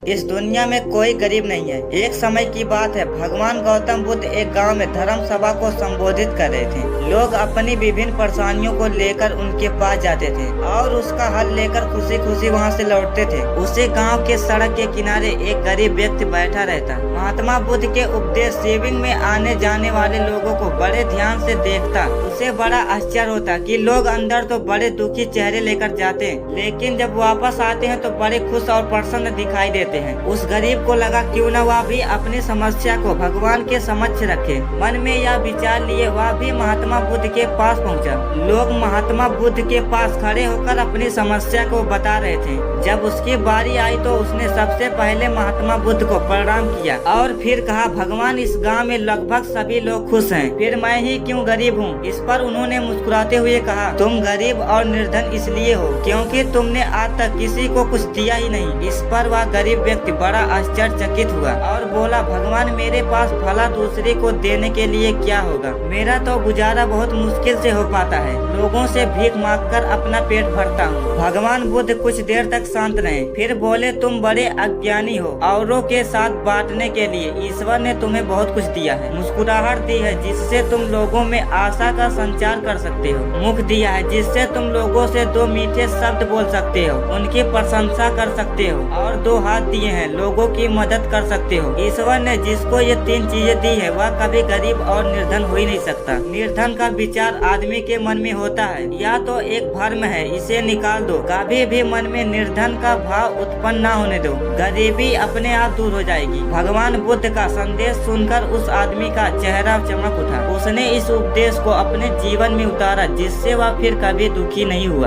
इस दुनिया में कोई गरीब नहीं है। एक समय की बात है, भगवान गौतम बुद्ध एक गांव में धर्म सभा को संबोधित कर रहे थे। लोग अपनी विभिन्न परेशानियों को लेकर उनके पास जाते थे और उसका हल लेकर खुशी खुशी वहां से लौटते थे। उसी गांव के सड़क के किनारे एक गरीब व्यक्ति बैठा रहता। महात्मा बुद्ध के उपदेश शिविर में आने जाने वाले लोगों को बड़े ध्यान से देखता। उसे बड़ा आश्चर्य होता कि लोग अंदर तो बड़े दुखी चेहरे लेकर जाते हैं, लेकिन जब वापस आते हैं तो बड़े खुश और प्रसन्न दिखाई देते हैं। उस गरीब को लगा क्यों न वह भी अपनी समस्या को भगवान के समक्ष रखे। मन में यह विचार लिए वह भी महात्मा बुद्ध के पास पहुंचा। लोग महात्मा बुद्ध के पास खड़े होकर अपनी समस्या को बता रहे थे। जब उसकी बारी आई तो उसने सबसे पहले महात्मा बुद्ध को प्रणाम किया और फिर कहा, भगवान, इस गांव में लगभग सभी लोग खुश हैं, फिर मैं ही क्यों गरीब हूँ। इस पर उन्होंने मुस्कुराते हुए कहा, तुम गरीब और निर्धन इसलिए हो क्योंकि तुमने आज तक किसी को कुछ दिया ही नहीं। इस पर वह गरीब व्यक्ति बड़ा आश्चर्यचकित हुआ और बोला, भगवान, मेरे पास भला दूसरे को देने के लिए क्या होगा। मेरा तो गुजारा बहुत मुश्किल से हो पाता है। लोगों से भीख मांगकर अपना पेट भरता हूँ। भगवान बुद्ध कुछ देर तक शांत रहे, फिर बोले, तुम बड़े अज्ञानी हो। औरों के साथ बांटने के लिए ईश्वर ने तुम्हें बहुत कुछ दिया है। मुस्कुराहट दी है जिससे तुम लोगों में आशा का संचार कर सकते हो। मुख दिया है जिससे तुम लोगों से दो मीठे शब्द बोल सकते हो, उनकी प्रशंसा कर सकते हो। और दो हाथ दिए हैं, लोगों की मदद कर सकते हो। ईश्वर ने जिसको ये तीन चीजें दी है वह कभी गरीब और निर्धन हो ही नहीं सकता। निर्धन का विचार आदमी के मन में होता है, या तो एक भ्रम है, इसे निकाल दो। कभी भी मन में निर्धन का भाव उत्पन्न न होने दो, गरीबी अपने आप दूर हो जाएगी। भगवान बुद्ध का संदेश सुनकर उस आदमी का चेहरा चमक उठा। उसने इस उपदेश को अपने जीवन में उतारा, जिससे वह फिर कभी दुखी नहीं हुआ।